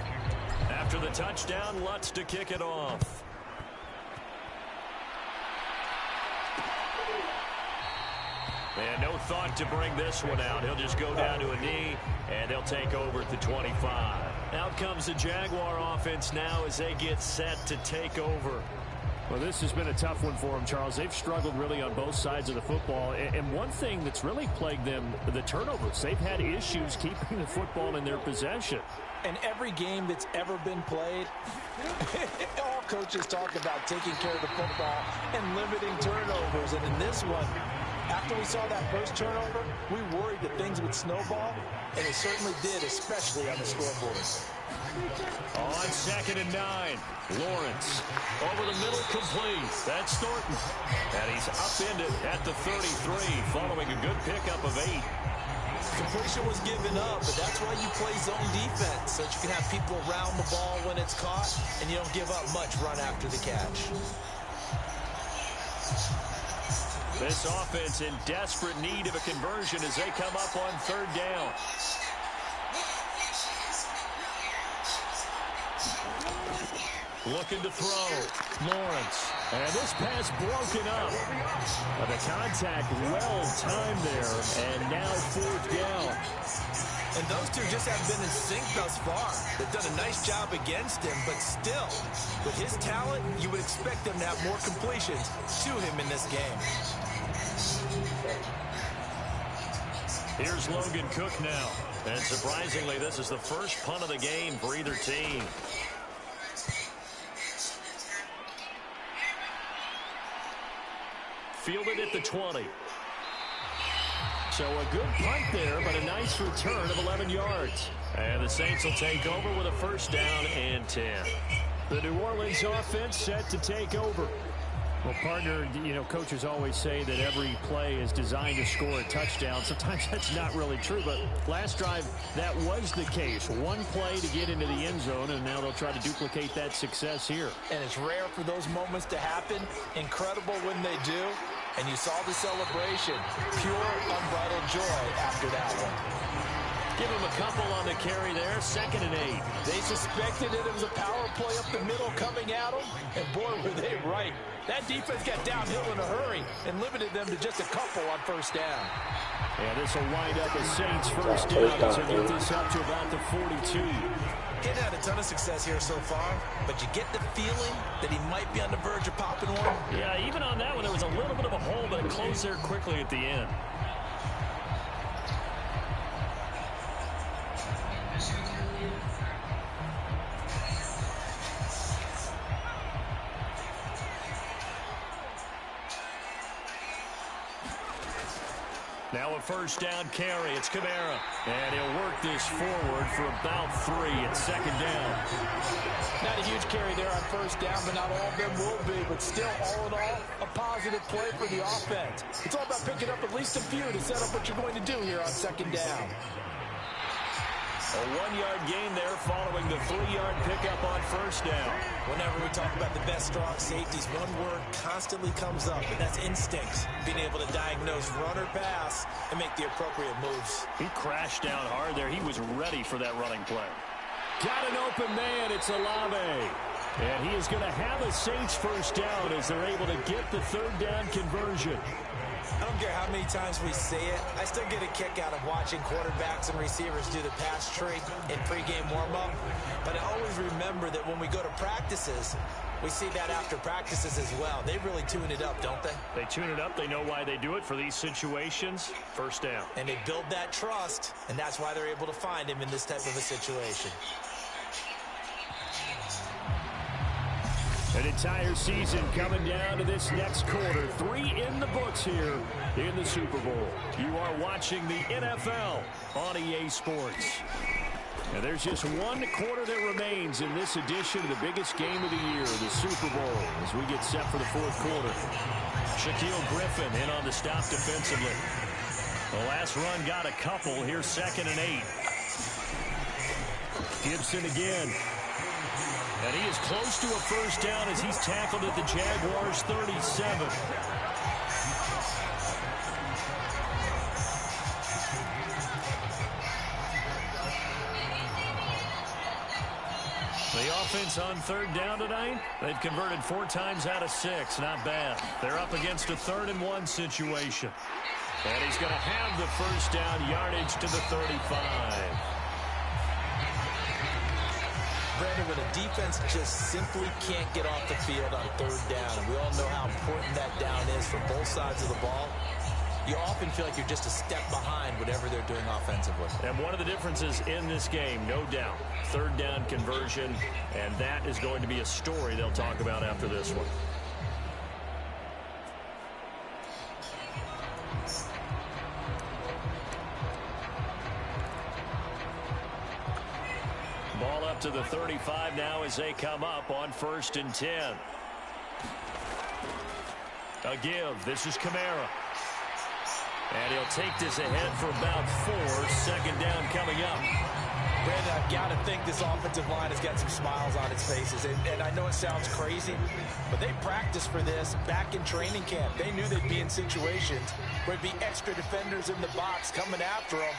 After the touchdown, Lutz to kick it off. And no thought to bring this one out. He'll just go down to a knee, and they'll take over at the 25. Out comes the Jaguar offense now as they get set to take over. Well, this has been a tough one for them, Charles. They've struggled really on both sides of the football. And one thing that's really plagued them, the turnovers. They've had issues keeping the football in their possession. And every game that's ever been played, all coaches talk about taking care of the football and limiting turnovers. And in this one, after we saw that first turnover, we worried that things would snowball, and it certainly did, especially on the scoreboard. On 2nd and 9, Lawrence over the middle, complete. That's Thornton. And he's upended at the 33 following a good pickup of 8. Completion was given up, but that's why you play zone defense, so that you can have people around the ball when it's caught, and you don't give up much run after the catch. This offense in desperate need of a conversion as they come up on 3rd down. Looking to throw. Lawrence. And this pass broken up. But the contact well timed there. And now 4th down. And those two just haven't been in sync thus far. They've done a nice job against him, but still, with his talent, you would expect them to have more completions to him in this game. Here's Logan Cook now. And surprisingly, this is the first punt of the game for either team. Fielded at the 20. So a good punt there, but a nice return of 11 yards. And the Saints will take over with a 1st down and 10. The New Orleans offense set to take over. Well, partner, you know, coaches always say that every play is designed to score a touchdown. Sometimes that's not really true, but last drive, that was the case. One play to get into the end zone, and now they'll try to duplicate that success here. And it's rare for those moments to happen. Incredible when they do. And you saw the celebration. Pure, unbridled joy after that one. Give him a couple on the carry there. 2nd and 8. They suspected it was a power play up the middle coming at them. And boy, were they right. That defense got downhill in a hurry and limited them to just a couple on 1st down. Yeah, this will wind up as Saints 1st down as they get this up to about the 42. He had a ton of success here so far, but you get the feeling that he might be on the verge of popping one. Yeah, even on that one, there was a little bit of a hole, but it closed there quickly at the end. Now a 1st down carry. It's Kamara. And he'll work this forward for about 3 at 2nd down. Not a huge carry there on 1st down, but not all of them will be. But still, all in all, a positive play for the offense. It's all about picking up at least a few to set up what you're going to do here on 2nd down. A 1-yard gain there following the 3-yard pickup on 1st down. Whenever we talk about the best strong safeties, one word constantly comes up, and that's instincts. Being able to diagnose run or pass and make the appropriate moves. He crashed down hard there. He was ready for that running play. Got an open man. It's Olave. And he is going to have a Saints 1st down as they're able to get the 3rd down conversion. I don't care how many times we say it, I still get a kick out of watching quarterbacks and receivers do the pass tree in pregame warm-up. But I always remember that when we go to practices, we see that after practices as well. They really tune it up, don't they? They tune it up. They know why they do it for these situations. 1st down. And they build that trust, and that's why they're able to find him in this type of a situation. An entire season coming down to this next quarter. 3 in the books here in the Super Bowl. You are watching the NFL on EA Sports. And there's just 1 quarter that remains in this edition of the biggest game of the year, the Super Bowl, as we get set for the 4th quarter. Shaquille Griffin in on the stop defensively. The last run got a couple. Here's 2nd and 8. Gibson again. And he is close to a first down as he's tackled at the Jaguars' 37. The offense on third down tonight, they've converted 4 times out of 6. Not bad. They're up against a 3rd and 1 situation. And he's going to have the first down, yardage to the 35. Brandon, when a defense just simply can't get off the field on third down, and we all know how important that down is for both sides of the ball, you often feel like you're just a step behind whatever they're doing offensively. And one of the differences in this game, no doubt, third down conversion, and that is going to be a story they'll talk about after this one. Ball up to the 35 now as they come up on 1st and 10. A give. This is Kamara. And he'll take this ahead for about 4. Second down coming up. Brandon, I've got to think this offensive line has got some smiles on its faces. And I know it sounds crazy, but they practiced for this back in training camp. They knew they'd be in situations where there'd be extra defenders in the box coming after them,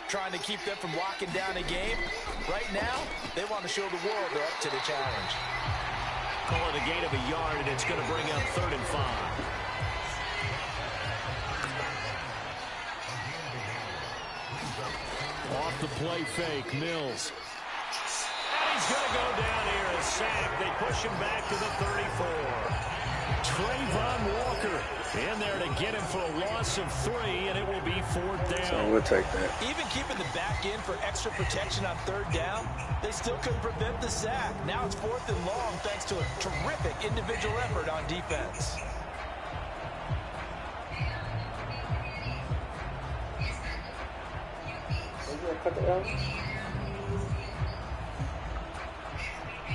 trying to keep them from locking down a game. Right now, they want to show the world they're up to the challenge. Call it a gain of a yard, and it's going to bring up 3rd and 5. Off the play fake, Mills. And he's going to go down here, a sack. They push him back to the 34. Trayvon Walker in there to get him for a loss of 3, and it will be 4th down. So we'll take that. Even keeping the back in for extra protection on third down, they still couldn't prevent the sack. Now it's 4th and long thanks to a terrific individual effort on defense.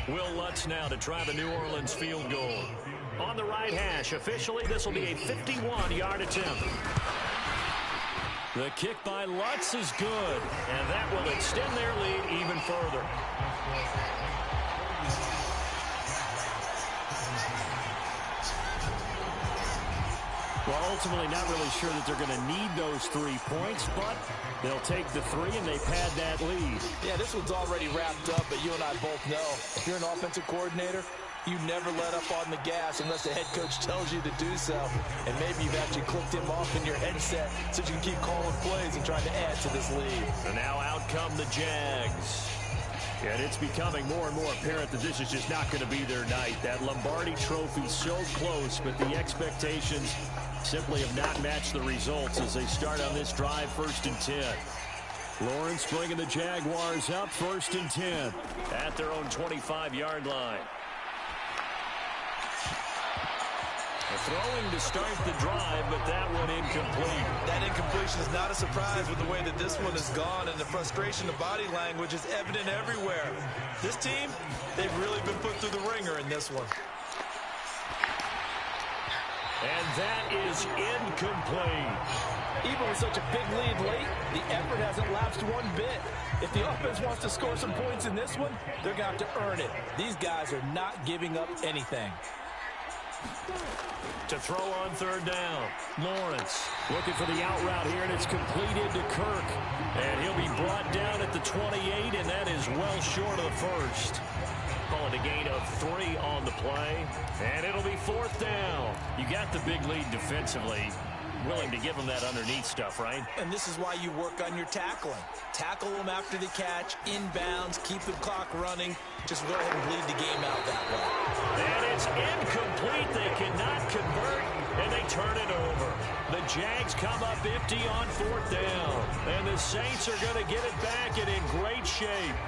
Will Lutz now to try the New Orleans field goal. On the right hash, officially this will be a 51-yard attempt. The kick by Lutz is good, and that will extend their lead even further. Well, ultimately not really sure that they're going to need those 3 points, but they'll take the 3 and they pad that lead. Yeah, this one's already wrapped up, but you and I both know if you're an offensive coordinator, you never let up on the gas unless the head coach tells you to do so. And maybe you've actually clicked him off in your headset so you can keep calling plays and trying to add to this lead. And now out come the Jags. And it's becoming more and more apparent that this is just not going to be their night. That Lombardi trophy so close, but the expectations simply have not matched the results as they start on this drive, 1st and 10. Lawrence bringing the Jaguars up, 1st and 10 at their own 25-yard line. Throwing to start the drive, but that one incomplete. That incompletion is not a surprise with the way that this one has gone, and the frustration of body language is evident everywhere. This team, they've really been put through the ringer in this one. And that is incomplete. Even with such a big lead late, the effort hasn't lapsed one bit. If the offense wants to score some points in this one, they're going to have to earn it. These guys are not giving up anything. To throw on third down, Lawrence looking for the out route here, and it's completed to Kirk. And he'll be brought down at the 28, and that is well short of the first. Calling a gain of 3 on the play, and it'll be 4th down. You got the big lead defensively. Willing to give them that underneath stuff, right? And this is why you work on your tackling. Tackle them after the catch, inbounds, keep the clock running. Just go ahead and bleed the game out that way. And it's incomplete. They cannot convert, and they turn it over. The Jags come up empty on 4th down, and the Saints are going to get it back and in great shape.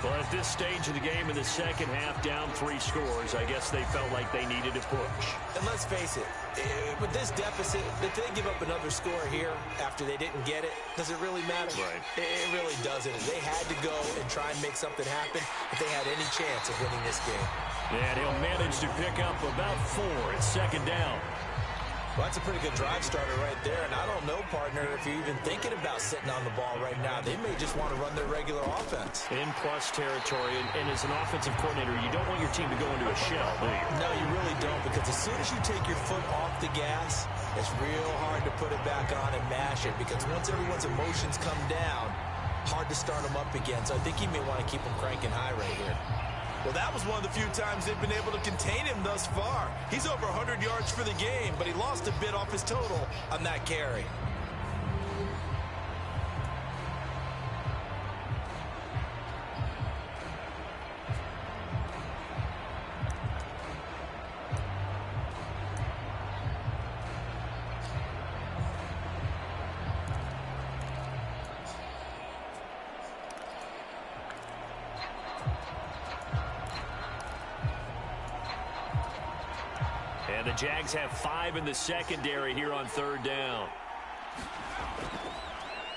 Well, at this stage of the game in the second half, down 3 scores, I guess they felt like they needed to push. And let's face it, with this deficit, if they give up another score here after they didn't get it, does it really matter? Right. It really doesn't. They had to go and try and make something happen if they had any chance of winning this game. And he'll manage to pick up about 4 at 2nd down. Well, that's a pretty good drive starter right there, and I don't know, partner, if you're even thinking about sitting on the ball right now. They may just want to run their regular offense. In plus territory, and as an offensive coordinator, you don't want your team to go into a shell, do you? No, you really don't, because as soon as you take your foot off the gas, it's real hard to put it back on and mash it, because once everyone's emotions come down, hard to start them up again. So I think you may want to keep them cranking high right here. Well, that was one of the few times they've been able to contain him thus far. He's over 100 yards for the game, but he lost a bit off his total on that carry. And the Jags have 5 in the secondary here on 3rd down.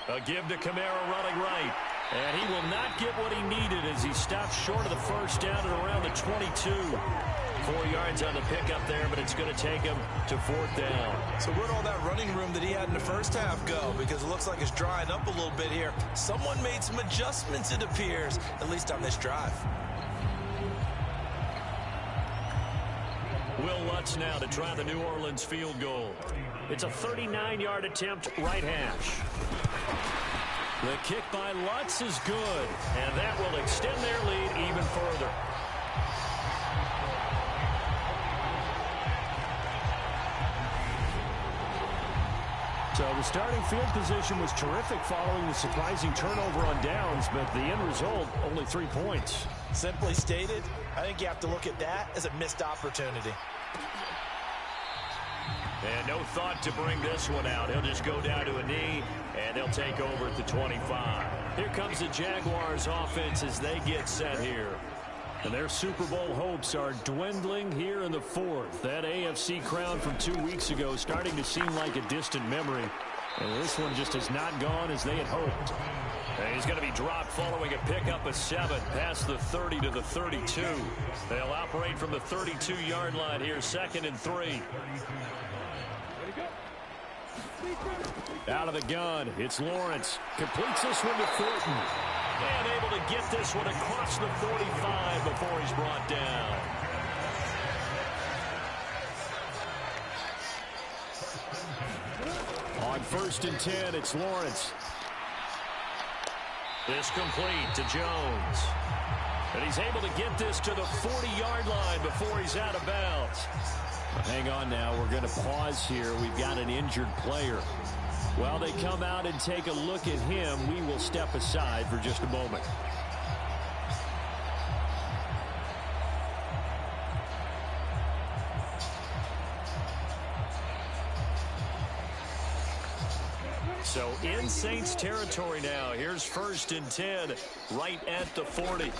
A give to Kamara running right. And he will not get what he needed as he stops short of the first down at around the 22. 4 yards on the pickup there, but it's going to take him to 4th down. So where'd all that running room that he had in the first half go? Because it looks like it's drying up a little bit here. Someone made some adjustments, it appears, at least on this drive. Will Lutz now to try the New Orleans field goal. It's a 39-yard attempt, right hash. The kick by Lutz is good, and that will extend their lead even further. So the starting field position was terrific following the surprising turnover on downs, but the end result, only 3 points. Simply stated, I think you have to look at that as a missed opportunity. And no thought to bring this one out. He'll just go down to a knee, and they'll take over at the 25. Here comes the Jaguars offense as they get set here. And their Super Bowl hopes are dwindling here in the 4th. That AFC crown from 2 weeks ago starting to seem like a distant memory. And this one just has not gone as they had hoped. And he's going to be dropped following a pickup of 7 past the 30 to the 32. They'll operate from the 32-yard line here, 2nd and 3. Out of the gun, it's Lawrence. Completes this one to Thornton. And able to get this one across the 45 before he's brought down. On 1st and 10, it's Lawrence. This complete to Jones. And he's able to get this to the 40-yard line before he's out of bounds. Hang on now, we're going to pause here. We've got an injured player. While they come out and take a look at him, we will step aside for just a moment. So in Saints territory now. Here's 1st and 10, right at the 40.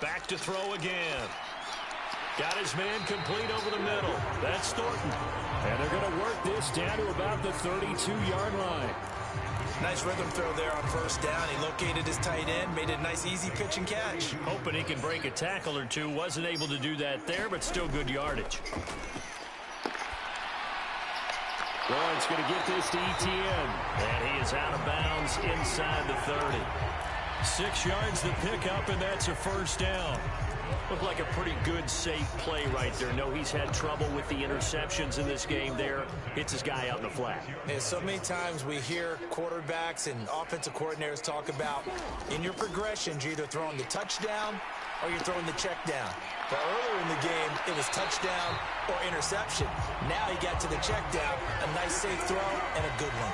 Back to throw again. Got his man complete over the middle. That's Thornton. And they're going to work this down to about the 32-yard line. Nice rhythm throw there on 1st down. He located his tight end, made it a nice easy pitch and catch. Hoping he can break a tackle or two. Wasn't able to do that there, but still good yardage. Lawrence going to get this to Etienne. And he is out of bounds inside the 30. 6 yards to pick up, and that's a 1st down. Looked like a pretty good, safe play right there. No, he's had trouble with the interceptions in this game there. Hits his guy out in the flat. And so many times we hear quarterbacks and offensive coordinators talk about in your progressions, you're either throwing the touchdown or you're throwing the check down. But earlier in the game, it was touchdown or interception. Now he got to the check down, a nice safe throw, and a good one.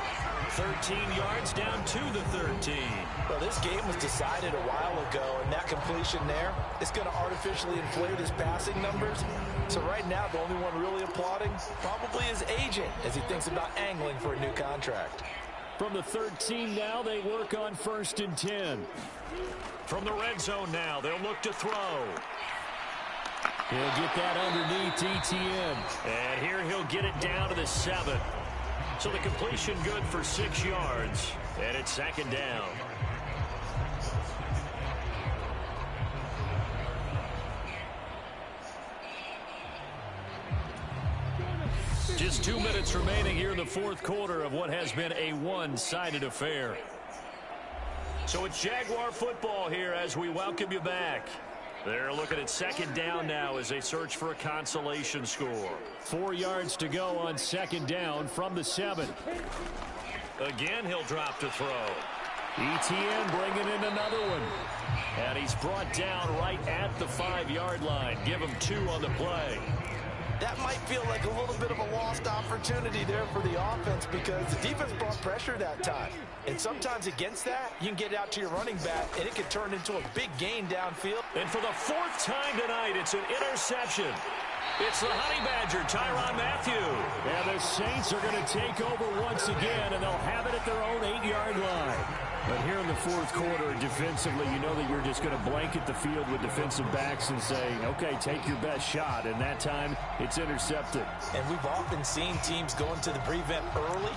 13 yards down to the 13. Well, this game was decided a while ago, and that completion there is going to artificially inflate his passing numbers. So right now, the only one really applauding probably his agent as he thinks about angling for a new contract. From the 13 now, they work on 1st and 10. From the red zone now, they'll look to throw. He'll get that underneath Etienne. And here he'll get it down to the 7. So the completion good for 6 yards. And it's 2nd down. Just 2 minutes remaining here in the fourth quarter of what has been a one-sided affair. So it's Jaguar football here as we welcome you back. They're looking at second down now as they search for a consolation score. 4 yards to go on second down from the 7. Again, he'll drop to throw. ETN bringing in another one. And he's brought down right at the 5-yard line. Give him 2 on the play. That might feel like a little bit of a lost opportunity there for the offense because the defense brought pressure that time. And sometimes against that, you can get out to your running back, and it can turn into a big gain downfield. And for the 4th time tonight, it's an interception. It's the Honey Badger, Tyrann Mathieu. And the Saints are going to take over once again, and they'll have it at their own 8-yard line. But here in the fourth quarter, defensively, you know that you're just going to blanket the field with defensive backs and say, okay, take your best shot. And that time, it's intercepted. And we've often seen teams go into the prevent early,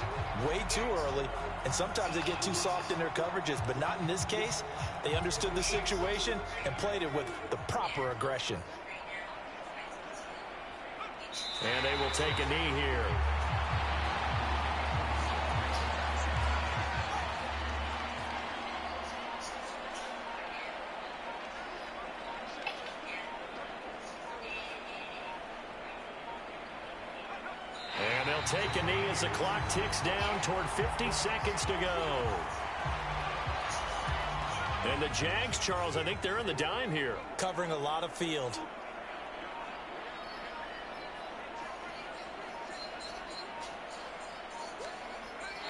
way too early, and sometimes they get too soft in their coverages. But not in this case. They understood the situation and played it with the proper aggression. And they will take a knee here. And they'll take a knee as the clock ticks down toward 50 seconds to go. And the Jags, Charles, I think they're in the dime here. Covering a lot of field.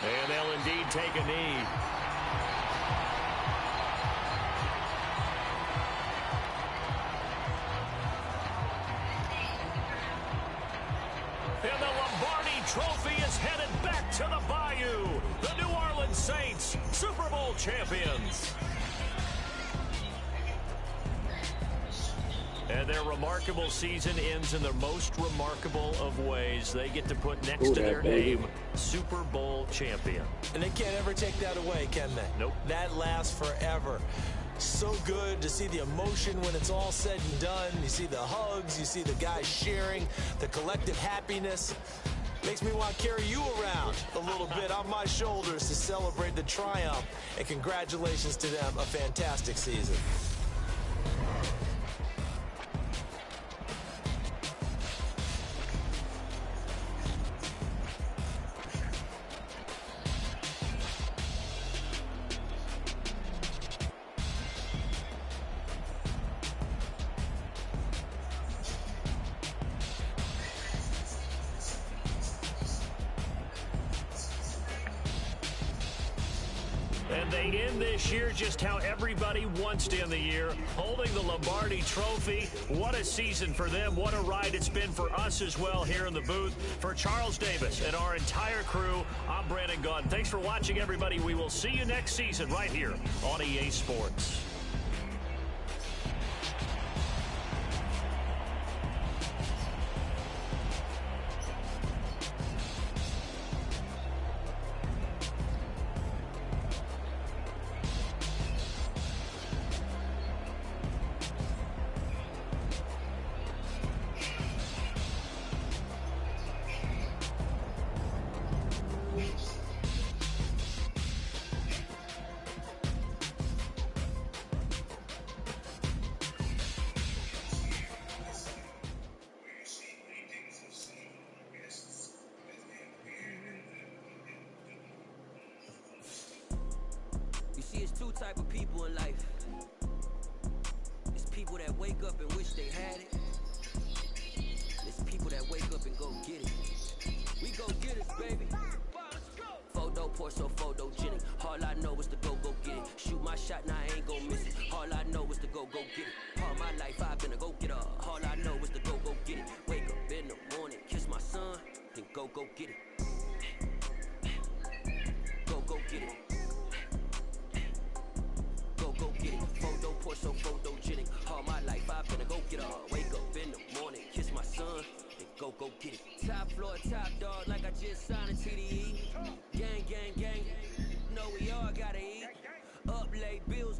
And they'll indeed take a knee. And the Lombardi Trophy is headed back to the Bayou. The New Orleans Saints, Super Bowl champions. And their remarkable season ends in the most remarkable of ways. They get to put next to their name, Super Bowl champion. And they can't ever take that away, can they? Nope. That lasts forever. So good to see the emotion when it's all said and done. You see the hugs, you see the guys sharing, the collective happiness. Makes me want to carry you around a little bit on my shoulders to celebrate the triumph. And congratulations to them, a fantastic season. And they end this year just how everybody wants to end the year, holding the Lombardi Trophy. What a season for them. What a ride it's been for us as well here in the booth. For Charles Davis and our entire crew, I'm Brandon Gunn. Thanks for watching, everybody. We will see you next season right here on EA Sports. It's two type of people in life. It's people that wake up and wish they had it. It's people that wake up and go get it. We go get it, baby. Photo Porsche, photogenic. All I know is to go get it. Shoot my shot, now I ain't gon' miss it. All I know is to go get it. All my life I've been a go-getter. All I know is to go get it. Wake up in the morning, kiss my son, then go get it. Go get it. Go get it. Photo Porsche, photogenic. All my life I've been a go-getter. Wake up in the morning, kiss my son, then go get it. Top floor, top dog, like I just signed a TDE. Gang, gang, gang. Know we all gotta eat. Up late bills.